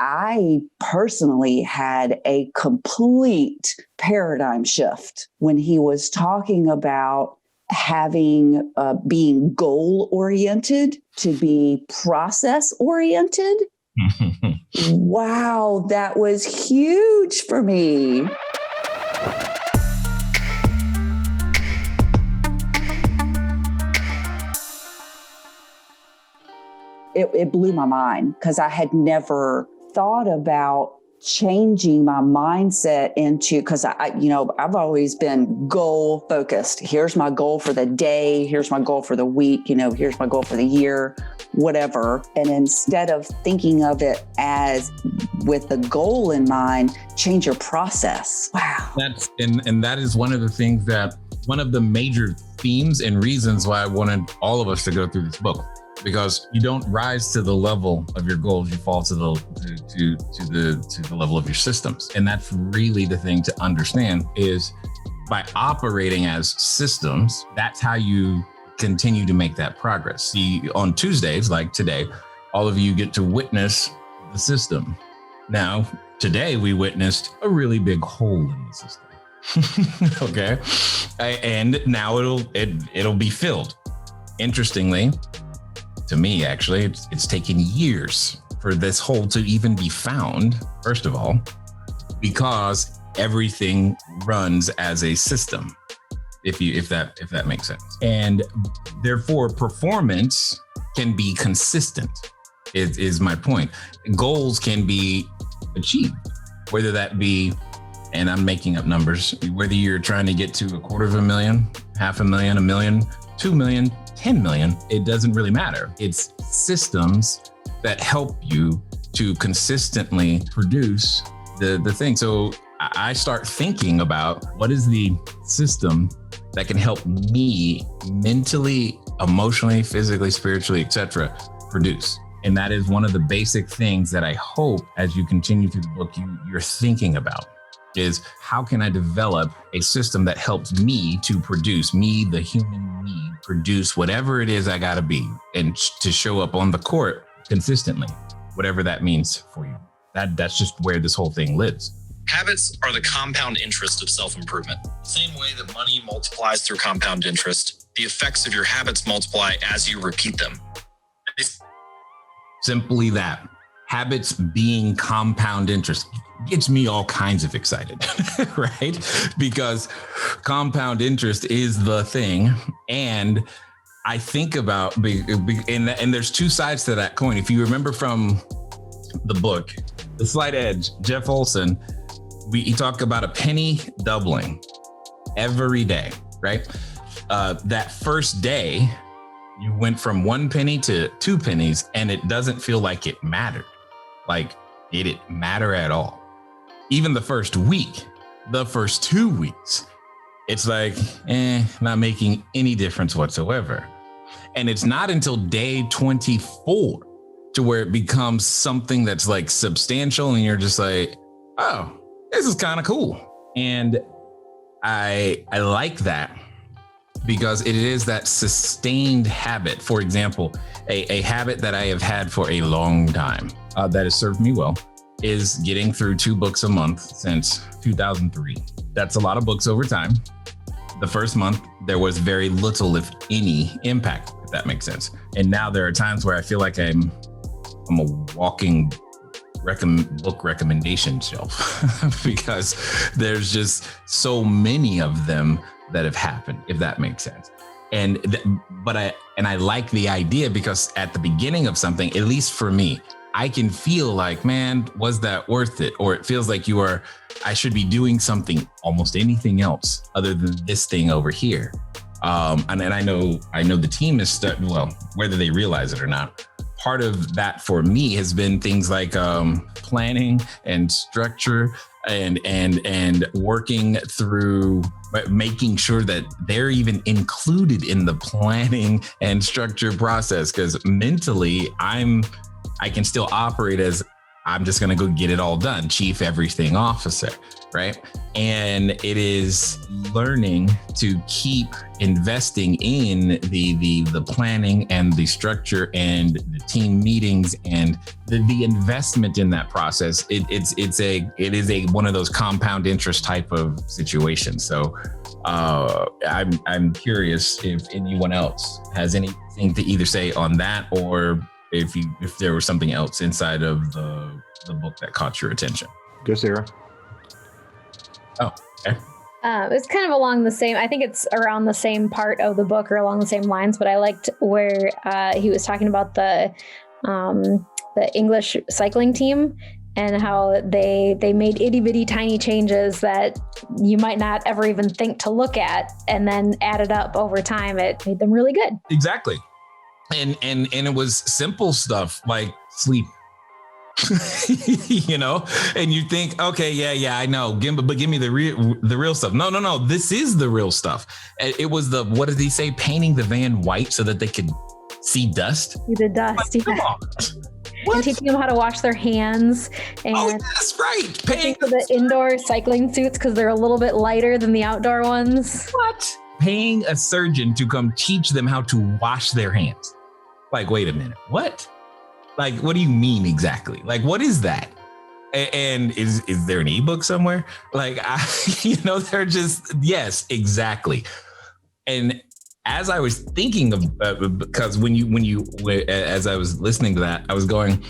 I personally had a complete paradigm shift when he was talking about having being goal oriented to be process oriented. Wow, that was huge for me. It blew my mind because I had never thought about changing my mindset into, because I've always been goal focused. Here's my goal for the day. Here's my goal for the week. Here's my goal for the year, whatever. And instead of thinking of it as with the goal in mind, change your process. Wow. That is one of the things one of the major themes and reasons why I wanted all of us to go through this book. Because you don't rise to the level of your goals, you fall to the level of your systems. And that's really the thing to understand is by operating as systems, that's how you continue to make that progress. See, on Tuesdays, like today, all of you get to witness the system. Now, today we witnessed a really big hole in the system. Okay. And now it'll be filled. Interestingly, to me, actually, it's taken years for this hole to even be found, first of all, because everything runs as a system, if that makes sense. And therefore, performance can be consistent, is my point. Goals can be achieved, whether that be, and I'm making up numbers, whether you're trying to get to 250,000, 500,000, 1 million, 2 million, 10 million, it doesn't really matter. It's systems that help you to consistently produce the thing. So I start thinking about what is the system that can help me mentally, emotionally, physically, spiritually, etc., produce. And that is one of the basic things that I hope as you continue through the book, you're thinking about. Is how can I develop a system that helps me to produce, me, the human me, produce whatever it is I gotta be and to show up on the court consistently, whatever that means for you. That's just where this whole thing lives. Habits are the compound interest of self-improvement. Same way that money multiplies through compound interest, the effects of your habits multiply as you repeat them. Simply that. Habits being compound interest gets me all kinds of excited, right? Because compound interest is the thing. And I think about, and there's two sides to that coin. If you remember from the book, The Slight Edge, Jeff Olson, he talked about a penny doubling every day, right? That first day, you went from 1 penny to 2 pennies, and it doesn't feel like it mattered. Like, did it matter at all? Even the first week, the first 2 weeks, it's like, not making any difference whatsoever. And it's not until day 24 to where it becomes something that's like substantial and you're just like, oh, this is kind of cool. And I like that because it is that sustained habit. For example, a habit that I have had for a long time that has served me well is getting through 2 books a month since 2003. That's a lot of books over time. The first month, there was very little, if any, impact, if that makes sense. And now there are times where I feel like I'm a walking book recommendation shelf because there's just so many of them that have happened, if that makes sense. But I like the idea because at the beginning of something, at least for me, I can feel like, man, was that worth it? Or it feels like I should be doing something, almost anything else other than this thing over here. And I know the team is whether they realize it or not, part of that for me has been things like planning and structure and working through making sure that they're even included in the planning and structure process. Because mentally, I can still operate as I'm just going to go get it all done. Chief Everything Officer, right? And it is learning to keep investing in the planning and the structure and the team meetings and the investment in that process. It is a one of those compound interest type of situations. So I'm curious if anyone else has anything to either say on that, or if there was something else inside of the book that caught your attention. Go, Sarah. Oh, okay. It's kind of along the same, I think it's around the same part of the book or along the same lines, but I liked where he was talking about the English cycling team and how they made itty bitty tiny changes that you might not ever even think to look at, and then added up over time. It made them really good. Exactly. And it was simple stuff like sleep, you know, and you think, okay, yeah, I know. But give me the real stuff. No. This is the real stuff. It was what did he say? Painting the van white so that they could see dust. See the dust. Like, come on. What? And teaching them how to wash their hands. And that's right. Paying for the indoor cycling suits because they're a little bit lighter than the outdoor ones. What? Paying a surgeon to come teach them how to wash their hands. Like, wait a minute, what? Like, what do you mean exactly? Like, what is that? And is there an ebook somewhere? Like, they're just, yes, exactly. And as I was thinking of, because as I was listening to that, I was going,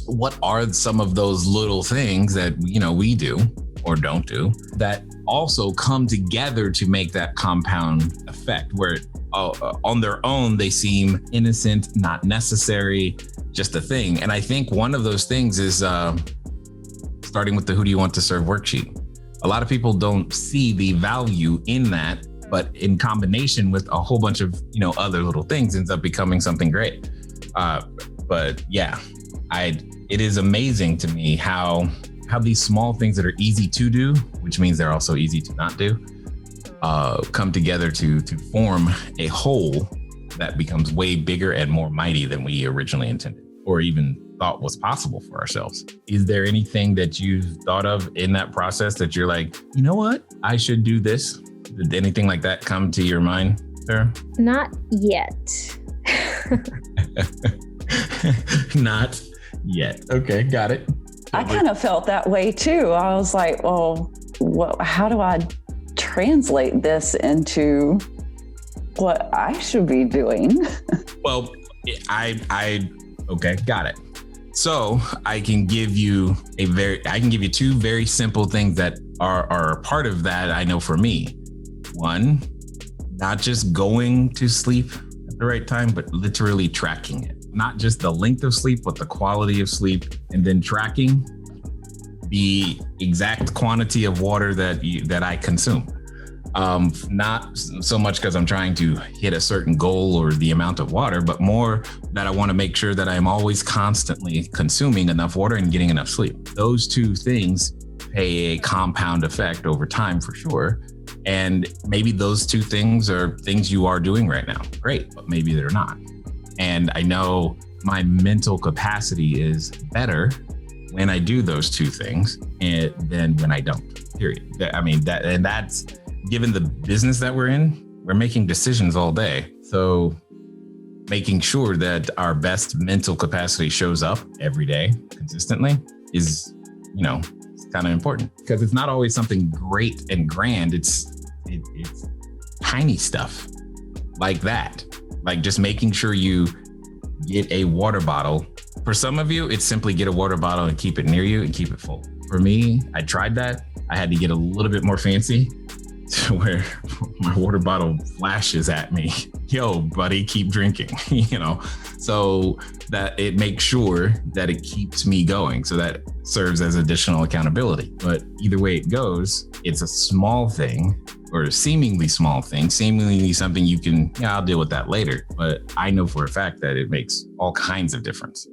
what are some of those little things that, we do or don't do that also come together to make that compound effect where on their own, they seem innocent, not necessary, just a thing. And I think one of those things is starting with the who do you want to serve worksheet. A lot of people don't see the value in that, but in combination with a whole bunch of, other little things ends up becoming something great. But yeah, it is amazing to me how these small things that are easy to do, which means they're also easy to not do, come together to form a whole that becomes way bigger and more mighty than we originally intended or even thought was possible for ourselves. Is there anything that you've thought of in that process that you're like, you know what, I should do this? Did anything like that come to your mind, Sarah? Not yet. Not yet. Okay, got it. I kind of felt that way too. I was like, well, how do I translate this into what I should be doing? Well, okay, got it. So I can give you two very simple things that are a part of that. I know for me, one, not just going to sleep at the right time, but literally tracking it. Not just the length of sleep, but the quality of sleep, and then tracking the exact quantity of water that I consume. Not so much because I'm trying to hit a certain goal or the amount of water, but more that I want to make sure that I'm always constantly consuming enough water and getting enough sleep. Those two things pay a compound effect over time for sure. And maybe those two things are things you are doing right now. Great, but maybe they're not. And I know my mental capacity is better when I do those two things than when I don't, period. I mean, that's given the business that we're in, we're making decisions all day. So making sure that our best mental capacity shows up every day consistently is, it's kind of important because it's not always something great and grand. It's tiny stuff like that. Like just making sure you get a water bottle. For some of you, it's simply get a water bottle and keep it near you and keep it full. For me, I tried that. I had to get a little bit more fancy to where my water bottle flashes at me. Yo, buddy, keep drinking, so that it makes sure that it keeps me going. So that serves as additional accountability. But either way it goes, it's a small thing or a seemingly small thing, seemingly something you can, I'll deal with that later. But I know for a fact that it makes all kinds of difference.